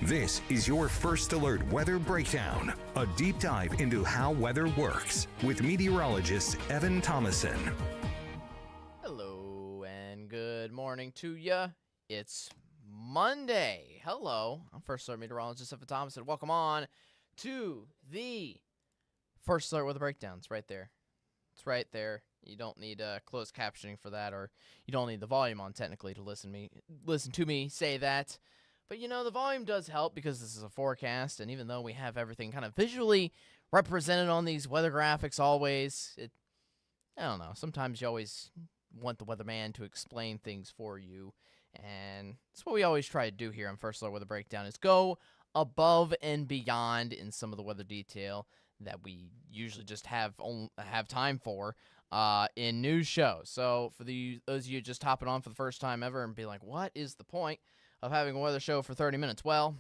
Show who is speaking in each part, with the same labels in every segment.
Speaker 1: This is your First Alert Weather Breakdown, a deep dive into how weather works with meteorologist Evan Thomason.
Speaker 2: Hello and good morning to ya. It's Monday. Hello, I'm First Alert Meteorologist Evan Thomason. Welcome on to the First Alert Weather Breakdown. It's right there. It's right there. You don't need closed captioning for that, or you don't need the volume on technically to listen to me say that. But you know, the volume does help because this is a forecast, and even though we have everything kind of visually represented on these weather graphics always, I don't know, sometimes you always want the weatherman to explain things for you, and that's what we always try to do here on First Alert Weather Breakdown, is go above and beyond in some of the weather detail that we usually just have time for in news shows. So for those of you just hopping on for the first time ever and being like, what is the point of having a weather show for 30 minutes? Well,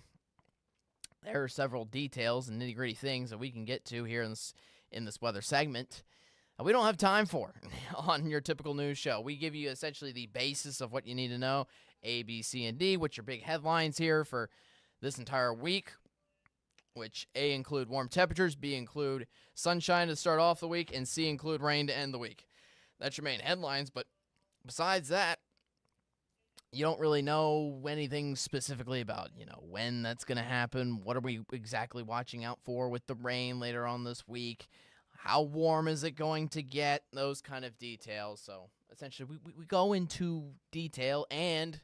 Speaker 2: there are several details and nitty-gritty things that we can get to here in this weather segment we don't have time for on your typical news show. We give you essentially the basis of what you need to know, A, B, C, and D, which are big headlines here for this entire week, which A, include warm temperatures, B, include sunshine to start off the week, and C, include rain to end the week. That's your main headlines, but besides that, you don't really know anything specifically about, when that's going to happen. What are we exactly watching out for with the rain later on this week? How warm is it going to get? Those kind of details. So essentially, we go into detail, and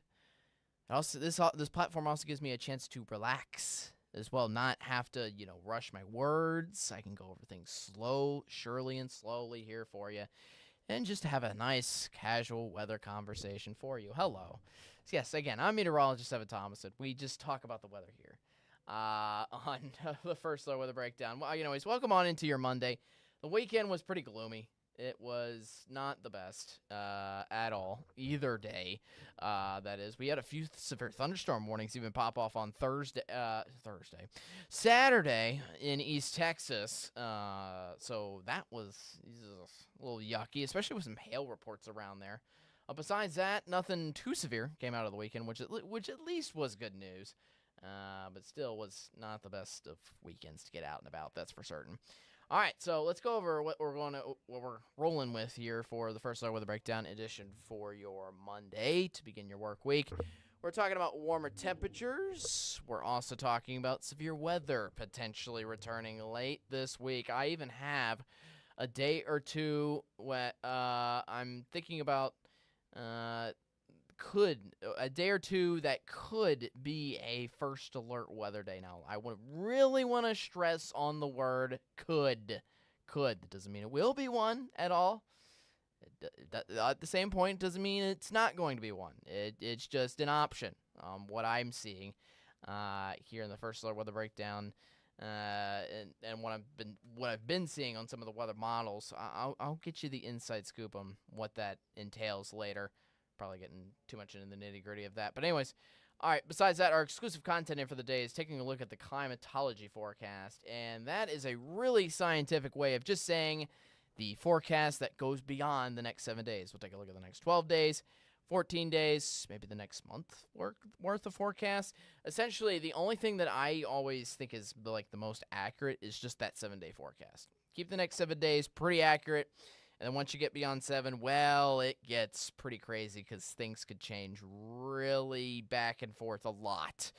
Speaker 2: also this platform also gives me a chance to relax as well, not have to rush my words. I can go over things surely and slowly here for you, and just to have a nice casual weather conversation for you. Hello. So yes, again, I'm meteorologist Evan Thomason. We just talk about the weather here on the First Alert Weather Breakdown. Well, anyways, welcome on into your Monday. The weekend was pretty gloomy. It was not the best at all, either day. That is, we had a few severe thunderstorm warnings even pop off on Saturday in East Texas. So that was a little yucky, especially with some hail reports around there. Besides that, nothing too severe came out of the weekend, which at least was good news. But still was not the best of weekends to get out and about. That's for certain. All right, so let's go over what we're rolling with here for the First Alert Weather Breakdown edition for your Monday to begin your work week. We're talking about warmer temperatures. We're also talking about severe weather potentially returning late this week. I even have a day or two where I'm thinking about a day or two that could be a first alert weather day. Now, I would really want to stress on the word could. That doesn't mean it will be one at all. At the same point, doesn't mean it's not going to be one. It's just an option. What I'm seeing here in the First Alert Weather Breakdown, and what I've been seeing on some of the weather models. I'll get you the inside scoop on what that entails later. Probably getting too much into the nitty-gritty of that. But anyways, all right, besides that, our exclusive content in for the day is taking a look at the climatology forecast. And that is a really scientific way of just saying the forecast that goes beyond the next 7 days. We'll take a look at the next 12 days, 14 days, maybe the next month worth of forecast. Essentially, the only thing that I always think is like the most accurate is just that 7-day forecast. Keep the next 7 days pretty accurate. And then once you get beyond 7, well, it gets pretty crazy because things could change really back and forth a lot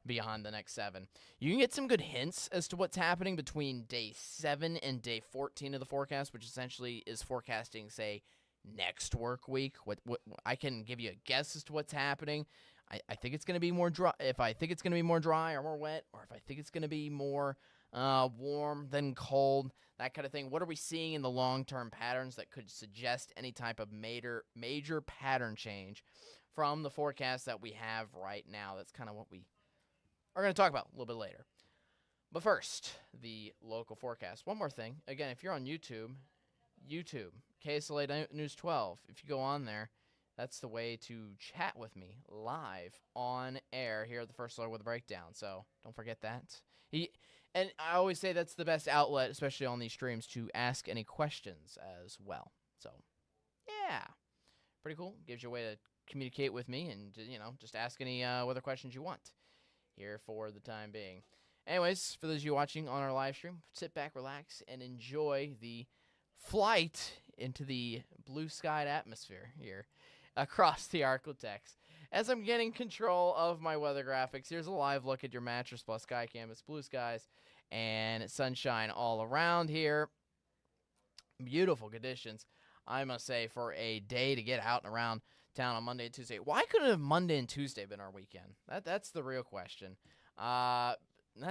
Speaker 2: beyond the next 7. You can get some good hints as to what's happening between day 7 and day 14 of the forecast, which essentially is forecasting, say, next work week. What I can give you a guess as to what's happening. I think it's going to be more dry. If I think it's going to be more dry or more wet, or if I think it's going to be more warm than cold, that kind of thing. What are we seeing in the long-term patterns that could suggest any type of major pattern change from the forecast that we have right now? That's kind of what we are going to talk about a little bit later. But first, the local forecast. One more thing. Again, if you're on YouTube, KSLA News 12, if you go on there, that's the way to chat with me live on air here at the First Alert Weather Breakdown. So don't forget that. And I always say that's the best outlet, especially on these streams, to ask any questions as well. So, yeah, pretty cool. Gives you a way to communicate with me and, just ask any weather questions you want here for the time being. Anyways, for those of you watching on our live stream, sit back, relax, and enjoy the flight into the blue skied atmosphere here across the Arclitex. As I'm getting control of my weather graphics, here's a live look at your Mattress Plus Sky Canvas, blue skies, and sunshine all around here. Beautiful conditions, I must say, for a day to get out and around town on Monday and Tuesday. Why couldn't have Monday and Tuesday been our weekend? That's the real question. That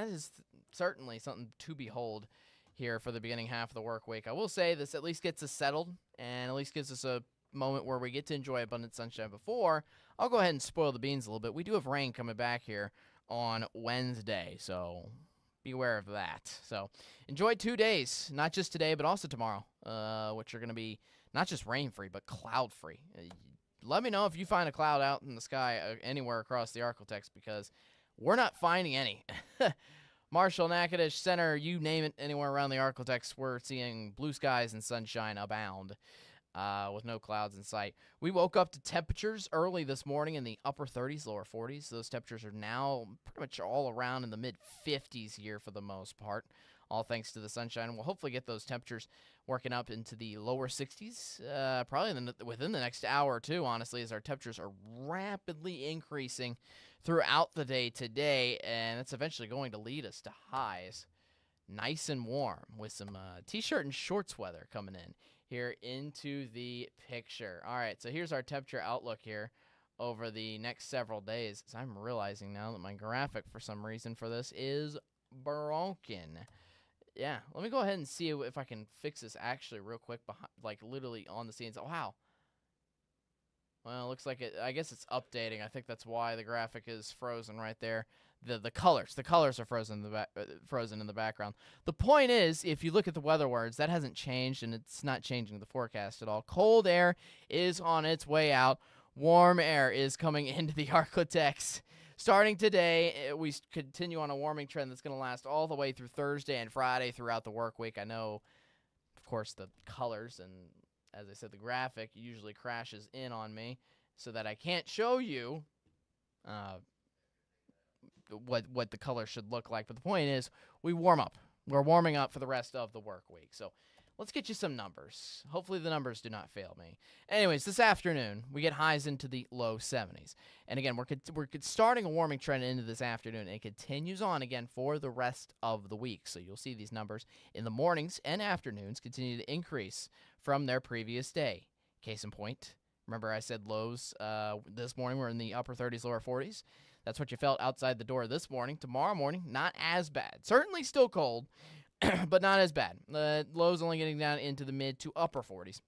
Speaker 2: is certainly something to behold here for the beginning half of the work week. I will say this at least gets us settled and at least gives us a moment where we get to enjoy abundant sunshine before. I'll go ahead and spoil the beans a little bit. We do have rain coming back here on Wednesday, so be aware of that. So enjoy 2 days, not just today, but also tomorrow, which are going to be not just rain-free, but cloud-free. Let me know if you find a cloud out in the sky anywhere across the Arclitex, because we're not finding any. Marshall, Natchitoches Center, you name it, anywhere around the Arclitex, we're seeing blue skies and sunshine abound with no clouds in sight. We woke up to temperatures early this morning in the upper 30s, lower 40s. Those temperatures are now pretty much all around in the mid-50s here for the most part, all thanks to the sunshine. We'll hopefully get those temperatures working up into the lower 60s, probably within the next hour or two, honestly, as our temperatures are rapidly increasing throughout the day today, and it's eventually going to lead us to highs nice and warm with some t-shirt and shorts weather coming in here into the picture. All right, so here's our temperature outlook here over the next several days. So I'm realizing now that my graphic, for some reason for this, is broken. Yeah, let me go ahead and see if I can fix this actually real quick, like literally on the scenes. Oh, wow. Well, it looks like it. I guess it's updating. I think that's why the graphic is frozen right there. The colors are frozen in the background. The point is, if you look at the weather words, that hasn't changed, and it's not changing the forecast at all. Cold air is on its way out. Warm air is coming into the Arclitex. Starting today, we continue on a warming trend that's going to last all the way through Thursday and Friday throughout the work week. I know, of course, the colors and, as I said, the graphic usually crashes in on me so that I can't show you what the color should look like. But the point is, we warm up. We're warming up for the rest of the work week. So let's get you some numbers. Hopefully the numbers do not fail me. Anyways, this afternoon, we get highs into the low 70s. And again, we're starting a warming trend into this afternoon, and it continues on again for the rest of the week. So you'll see these numbers in the mornings and afternoons continue to increase from their previous day. Case in point, remember I said lows this morning were in the upper 30s, lower 40s? That's what you felt outside the door this morning. Tomorrow morning, not as bad. Certainly still cold, but not as bad. The lows only getting down into the mid to upper 40s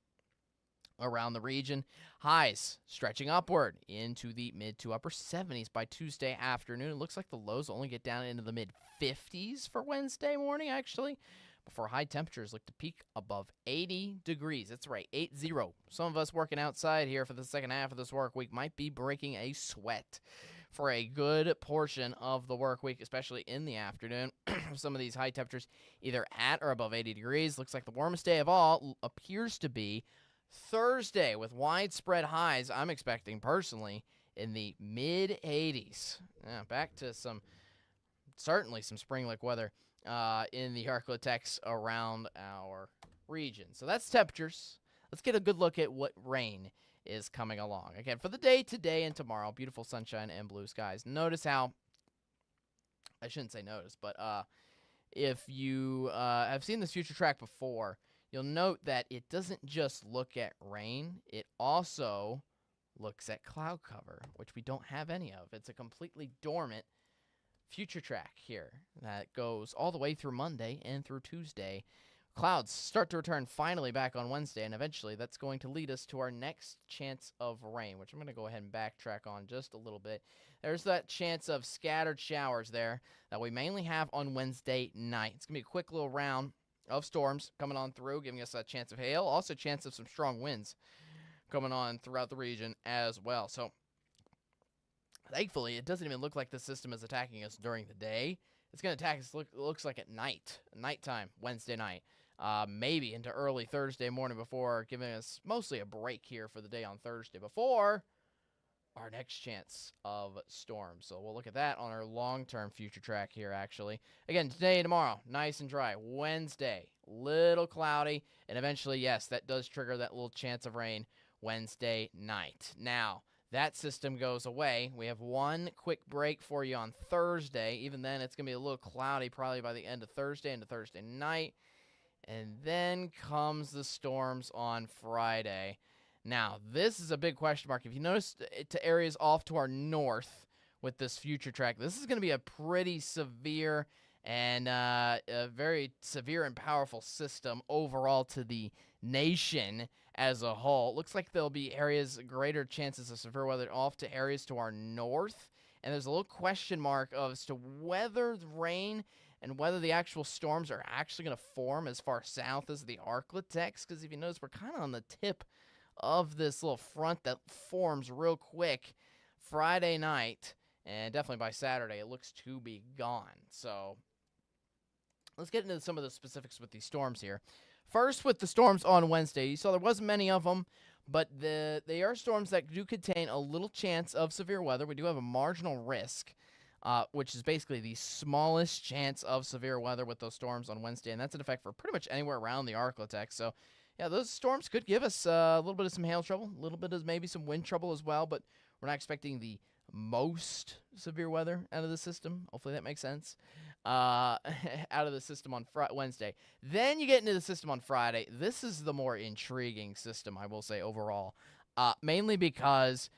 Speaker 2: around the region. Highs stretching upward into the mid to upper 70s by Tuesday afternoon. It looks like the lows only get down into the mid 50s for Wednesday morning, actually, before high temperatures look to peak above 80 degrees. That's right, 80. Some of us working outside here for the second half of this work week might be breaking a sweat for a good portion of the work week, especially in the afternoon. Some of these high temperatures either at or above 80 degrees. Looks like the warmest day of all appears to be Thursday with widespread highs, I'm expecting personally, in the mid-80s. Yeah, back to certainly some spring-like weather in the Arclitex around our region. So that's temperatures. Let's get a good look at what rain is coming along. Again, for the day today and tomorrow, beautiful sunshine and blue skies. Notice how, I shouldn't say notice, but if you have seen this future track before, you'll note that it doesn't just look at rain, it also looks at cloud cover, which we don't have any of. It's a completely dormant future track here that goes all the way through Monday and through Tuesday. Clouds start to return finally back on Wednesday, and eventually that's going to lead us to our next chance of rain, which I'm going to go ahead and backtrack on just a little bit. There's that chance of scattered showers there that we mainly have on Wednesday night. It's going to be a quick little round of storms coming on through, giving us a chance of hail, also a chance of some strong winds coming on throughout the region as well. So thankfully, it doesn't even look like the system is attacking us during the day. It's going to attack us, looks like at nighttime, Wednesday night. Maybe into early Thursday morning before giving us mostly a break here for the day on Thursday before our next chance of storms. So we'll look at that on our long-term future track here, actually. Again, today and tomorrow, nice and dry. Wednesday, little cloudy. And eventually, yes, that does trigger that little chance of rain Wednesday night. Now, that system goes away. We have one quick break for you on Thursday. Even then, it's going to be a little cloudy probably by the end of Thursday into Thursday night. And then comes the storms on Friday. Now, this is a big question mark. If you notice to areas off to our north with this future track, this is going to be a pretty severe and a very severe and powerful system overall to the nation as a whole. It looks like there'll be areas, greater chances of severe weather off to areas to our north. And there's a little question mark as to whether the rain and whether the actual storms are actually going to form as far south as the Arklatex. Because if you notice, we're kind of on the tip of this little front that forms real quick Friday night, and definitely by Saturday it looks to be gone. So let's get into some of the specifics with these storms here. First, with the storms on Wednesday, you saw there wasn't many of them, but they are storms that do contain a little chance of severe weather. We do have a marginal risk, which is basically the smallest chance of severe weather with those storms on Wednesday, and that's in effect for pretty much anywhere around the Arklatex. So yeah, those storms could give us a little bit of some hail trouble, a little bit of maybe some wind trouble as well, but we're not expecting the most severe weather out of the system. Hopefully that makes sense. Out of the system on Wednesday. Then you get into the system on Friday. This is the more intriguing system, I will say, overall. Mainly because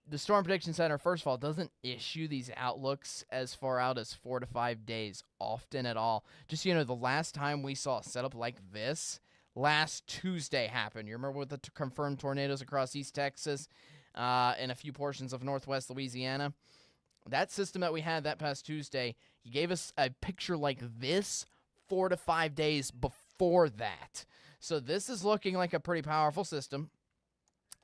Speaker 2: the Storm Prediction Center, first of all, doesn't issue these outlooks as far out as 4 to 5 days often at all. Just so you know, the last time we saw a setup like this, last Tuesday happened. You remember with the confirmed tornadoes across East Texas and a few portions of Northwest Louisiana? That system that we had that past Tuesday, he gave us a picture like this 4 to 5 days before that. So this is looking like a pretty powerful system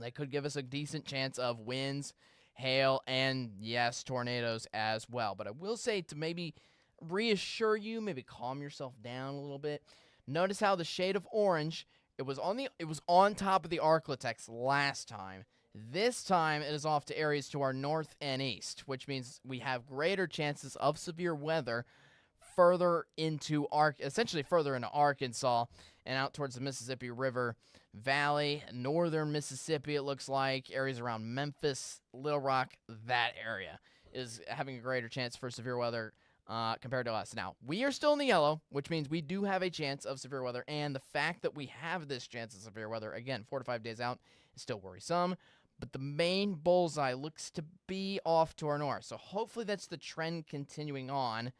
Speaker 2: that could give us a decent chance of winds, hail, and, yes, tornadoes as well. But I will say, to maybe reassure you, maybe calm yourself down a little bit, notice how the shade of orange, it was on top of the Arklatex last time. This time it is off to areas to our north and east, which means we have greater chances of severe weather further into essentially further into Arkansas and out towards the Mississippi River Valley, northern Mississippi. It looks like areas around Memphis, Little Rock, that area is having a greater chance for severe weather compared to us. Now, we are still in the yellow, which means we do have a chance of severe weather, and the fact that we have this chance of severe weather, again, 4 to 5 days out, is still worrisome, but the main bullseye looks to be off to our north, so hopefully that's the trend continuing on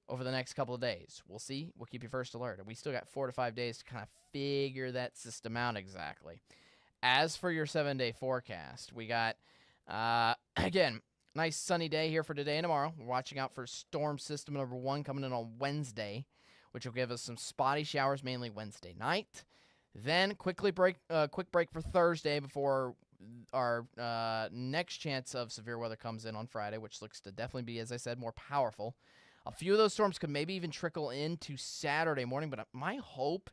Speaker 2: over the next couple of days. We'll see. We'll keep you first alert. We still got 4 to 5 days to kind of figure that system out exactly. As for your 7-day forecast, we got, again, nice sunny day here for today and tomorrow. We're watching out for storm system number 1 coming in on Wednesday, which will give us some spotty showers mainly Wednesday night. Then quick break for Thursday before our next chance of severe weather comes in on Friday, which looks to definitely be, as I said, more powerful. A few of those storms could maybe even trickle into Saturday morning, but my hope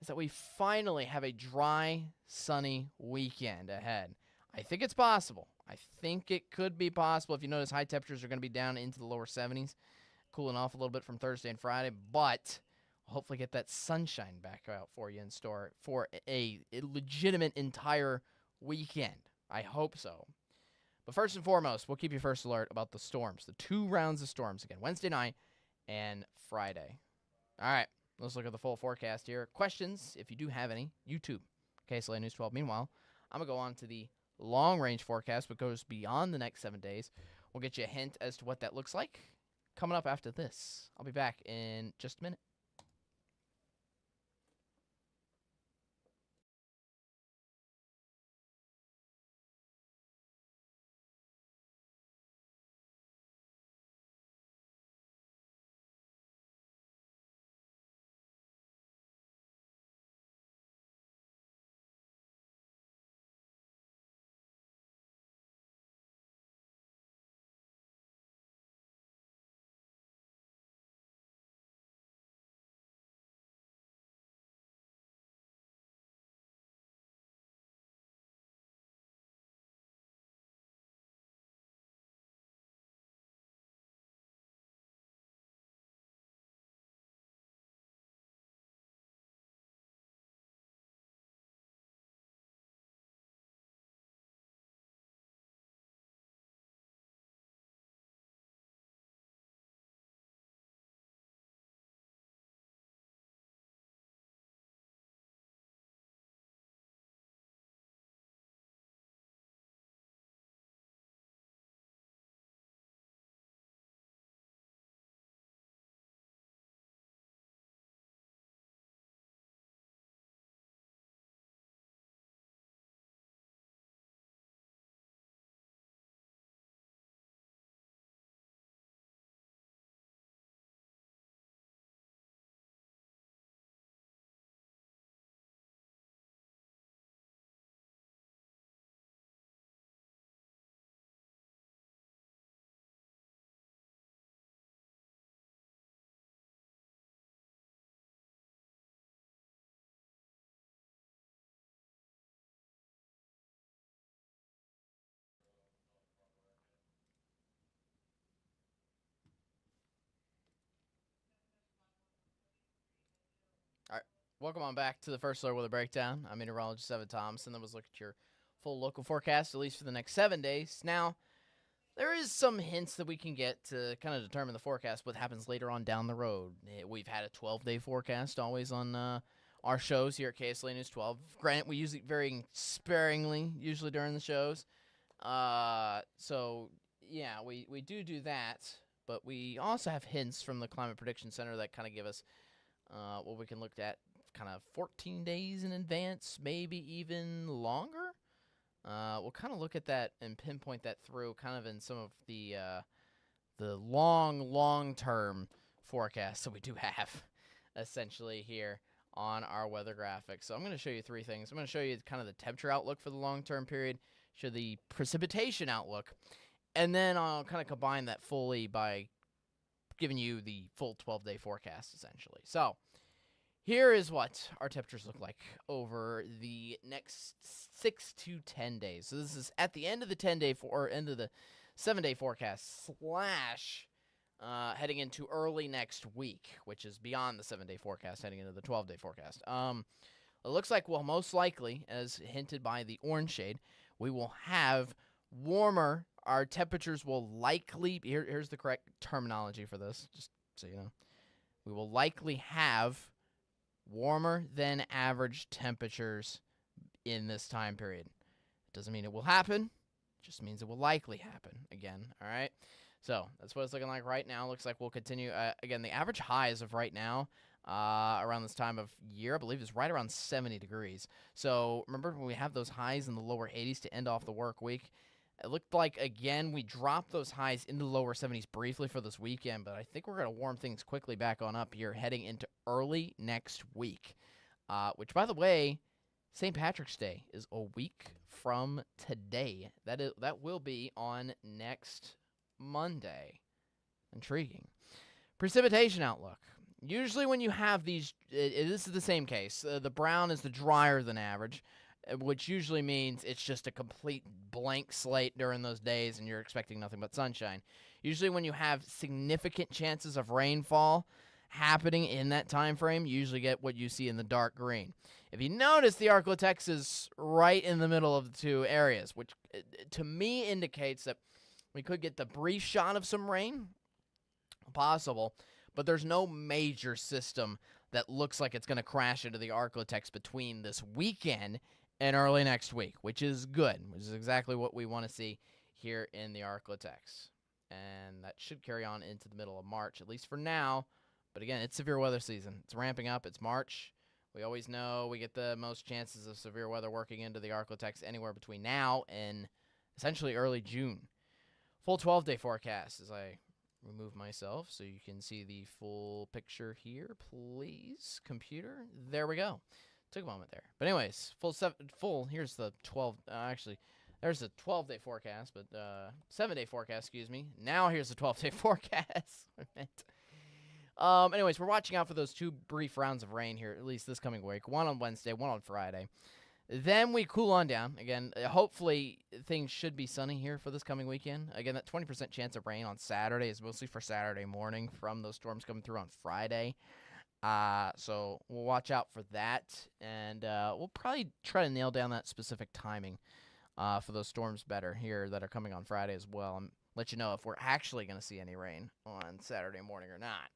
Speaker 2: is that we finally have a dry, sunny weekend ahead. I think it's possible. I think it could be possible. If you notice, high temperatures are going to be down into the lower 70s, cooling off a little bit from Thursday and Friday, but hopefully get that sunshine back out for you in store for a legitimate entire weekend. I hope so. But first and foremost, we'll keep you first alert about the storms, the 2 rounds of storms again, Wednesday night and Friday. All right, let's look at the full forecast here. Questions, if you do have any, YouTube, KSLA News 12. Meanwhile, I'm going to go on to the long-range forecast, which goes beyond the next 7 days. We'll get you a hint as to what that looks like coming up after this. I'll be back in just a minute. All right, welcome on back to the First Alert Weather Breakdown. I'm meteorologist Evan Thompson. Then let's look at your full local forecast, at least for the next 7 days. Now, there is some hints that we can get to kind of determine the forecast, what happens later on down the road. We've had a 12-day forecast always on our shows here at KSLA News 12. Granted, we use it very sparingly, usually during the shows. So, yeah, we do that. But we also have hints from the Climate Prediction Center that kind of give us what we can look at kind of 14 days in advance, maybe even longer. We'll kind of look at that and pinpoint that through kind of in some of the long-term forecasts that we do have essentially here on our weather graphic. So I'm going to show you three things. I'm going to show you kind of the temperature outlook for the long-term period, show the precipitation outlook, and then I'll kind of combine that fully by giving you the full 12-day forecast, essentially. So here is what our temperatures look like over the next 6 to 10 days. So this is at the end of the 10-day or end of the 7-day forecast slash heading into early next week, which is beyond the 7-day forecast, heading into the 12-day forecast. It looks like, well, most likely, as hinted by the orange shade, we will have warmer. Our temperatures will likely, here's the correct terminology for this, just so you know. We will likely have warmer than average temperatures in this time period. It doesn't mean it will happen. It just means it will likely happen again, all right? So that's what it's looking like right now. Looks like we'll continue. Again, the average high as of right now around this time of year, I believe, is right around 70 degrees. So remember when we have those highs in the lower 80s to end off the work week? It looked like, again, we dropped those highs into the lower 70s briefly for this weekend, but I think we're going to warm things quickly back on up here heading into early next week, which, by the way, St. Patrick's Day is a week from today. That will be on next Monday. Intriguing. Precipitation outlook. Usually when you have these, this is the same case. The brown is the drier than average, which usually means it's just a complete blank slate during those days and you're expecting nothing but sunshine. Usually when you have significant chances of rainfall happening in that time frame, you usually get what you see in the dark green. If you notice, the Arklatex is right in the middle of the two areas, which to me indicates that we could get the brief shot of some rain, possible, but there's no major system that looks like it's going to crash into the Arklatex between this weekend and early next week, which is good, which is exactly what we want to see here in the Arklatex. And that should carry on into the middle of March, at least for now. But again, it's severe weather season. It's ramping up. It's March. We always know we get the most chances of severe weather working into the Arklatex anywhere between now and essentially early June. Full 12-day forecast as I remove myself so you can see the full picture here, please, computer. There we go. Took a moment there. But anyways, here's the 12, actually, there's the 12-day forecast, but 7-day forecast, excuse me. Now here's the 12-day forecast. Anyways, we're watching out for those two brief rounds of rain here, at least this coming week. One on Wednesday, one on Friday. Then we cool on down. Again, hopefully things should be sunny here for this coming weekend. Again, that 20% chance of rain on Saturday is mostly for Saturday morning from those storms coming through on Friday. So we'll watch out for that, and we'll probably try to nail down that specific timing for those storms better here that are coming on Friday as well, and let you know if we're actually going to see any rain on Saturday morning or not.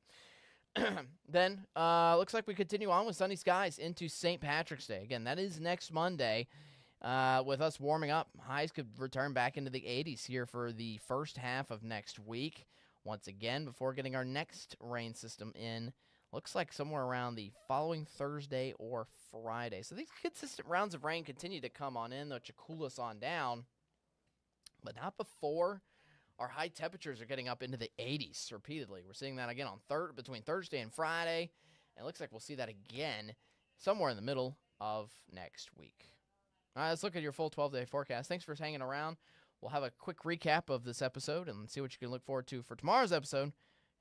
Speaker 2: Then, looks like we continue on with sunny skies into St. Patrick's Day. Again, that is next Monday. With us warming up, highs could return back into the 80s here for the first half of next week. Once again, before getting our next rain system in, looks like somewhere around the following Thursday or Friday. So these consistent rounds of rain continue to come on in, though, to cool us on down, but not before our high temperatures are getting up into the 80s repeatedly. We're seeing that again on between Thursday and Friday, and it looks like we'll see that again somewhere in the middle of next week. All right, let's look at your full 12-day forecast. Thanks for hanging around. We'll have a quick recap of this episode and see what you can look forward to for tomorrow's episode,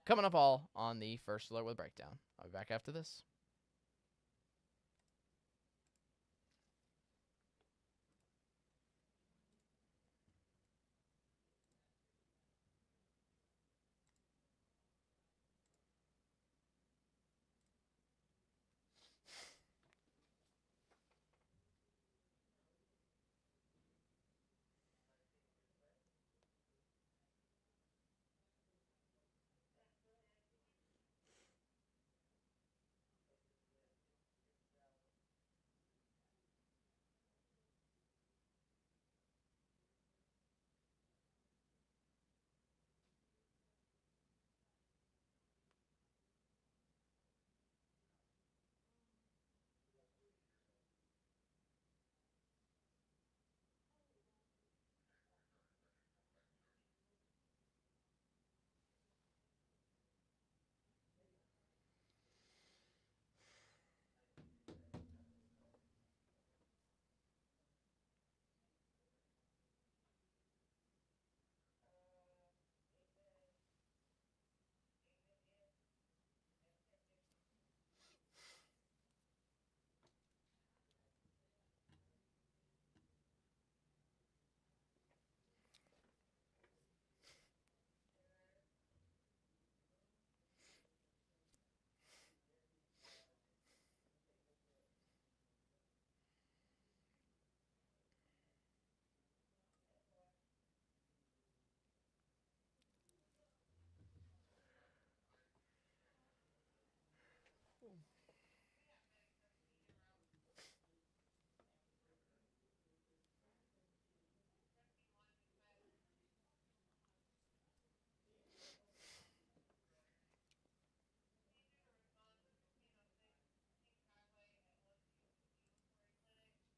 Speaker 2: coming up all on the First Alert with Breakdown. I'll be back after this.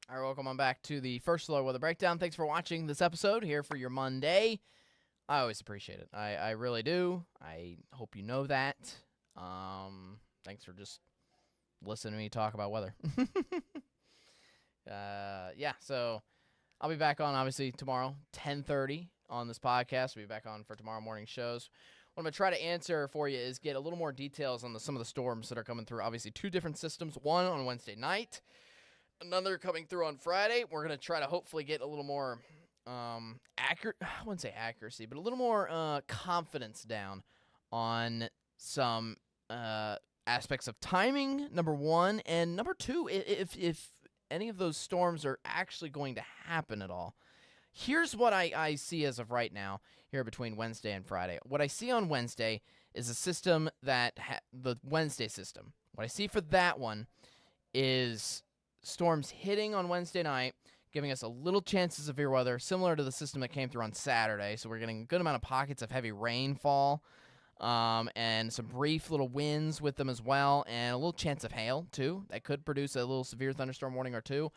Speaker 2: All right, welcome on back to the First Alert Weather Breakdown. Thanks for watching this episode here for your Monday. I always appreciate it. I really do. I hope you know that. Thanks for just listening to me talk about weather. Yeah, so I'll be back on, obviously, tomorrow, 10:30 on this podcast. We'll be back on for tomorrow morning shows. What I'm going to try to answer for you is get a little more details on some of the storms that are coming through. Obviously, two different systems, one on Wednesday night, another coming through on Friday. We're going to try to hopefully get a little more accurate, I wouldn't say accuracy, but a little more confidence down on some aspects of timing, number one, and number two, if any of those storms are actually going to happen at all. Here's what I see as of right now here between Wednesday and Friday. What I see on Wednesday is a system that the Wednesday system. What I see for that one is storms hitting on Wednesday night, giving us a little chance of severe weather, similar to the system that came through on Saturday. So we're getting a good amount of pockets of heavy rainfall and some brief little winds with them as well, and a little chance of hail, too. That could produce a little severe thunderstorm warning or two,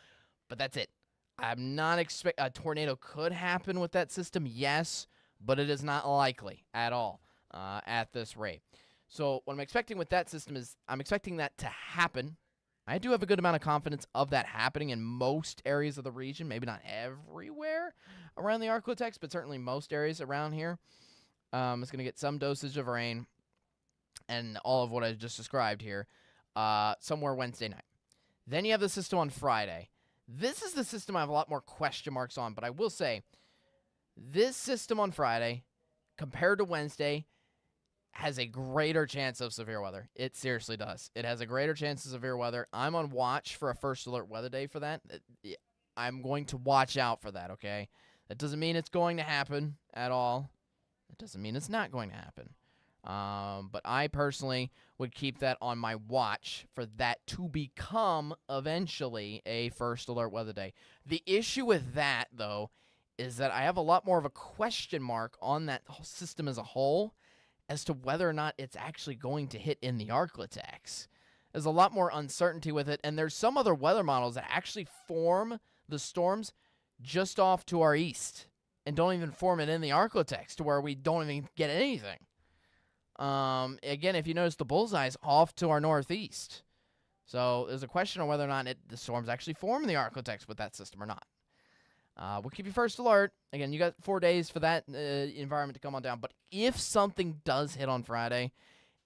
Speaker 2: but that's it. I'm not expect a tornado could happen with that system, yes, but it is not likely at all at this rate. So what I'm expecting with that system is I'm expecting that to happen. I do have a good amount of confidence of that happening in most areas of the region, maybe not everywhere around the Arklatex, but certainly most areas around here. It's going to get some dosage of rain and all of what I just described here somewhere Wednesday night. Then you have the system on Friday. This is the system I have a lot more question marks on, but I will say this system on Friday compared to Wednesday has a greater chance of severe weather. It seriously does. It has a greater chance of severe weather. I'm on watch for a first alert weather day for that. I'm going to watch out for that, okay? That doesn't mean it's going to happen at all. It doesn't mean it's not going to happen. But I personally would keep that on my watch for that to become eventually a first alert weather day. The issue with that, though, is that I have a lot more of a question mark on that system as a whole as to whether or not it's actually going to hit in the Arklatex. There's a lot more uncertainty with it, and there's some other weather models that actually form the storms just off to our east and don't even form it in the Arklatex to where we don't even get anything. Again, if you notice, the bullseye's off to our northeast. So there's a question on whether or not the storms actually form in the Arklatex with that system or not. We'll keep you first alert. Again, you got 4 days for that environment to come on down. But if something does hit on Friday,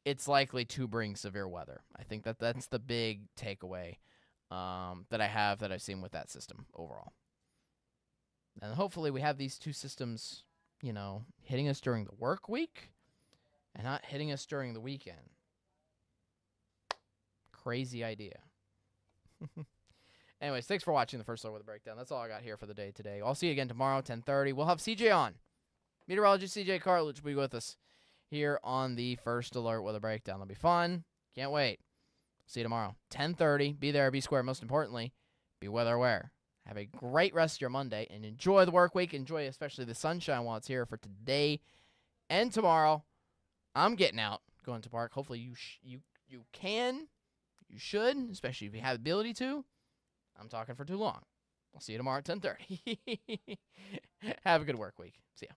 Speaker 2: it's likely to bring severe weather. I think that's the big takeaway that I've seen with that system overall. And hopefully we have these two systems, hitting us during the work week and not hitting us during the weekend. Crazy idea. Anyways, thanks for watching the First Alert Weather Breakdown. That's all I got here for the day today. I'll see you again tomorrow, 10:30. We'll have CJ on. Meteorologist CJ Cartledge will be with us here on the First Alert Weather Breakdown. It'll be fun. Can't wait. See you tomorrow, 10:30. Be there, be square. Most importantly, be weather aware. Have a great rest of your Monday and enjoy the work week. Enjoy especially the sunshine while it's here for today and tomorrow. I'm getting out, going to park. Hopefully you can, you should, especially if you have the ability to. I'm talking for too long. I'll see you tomorrow at 10:30. Have a good work week. See ya.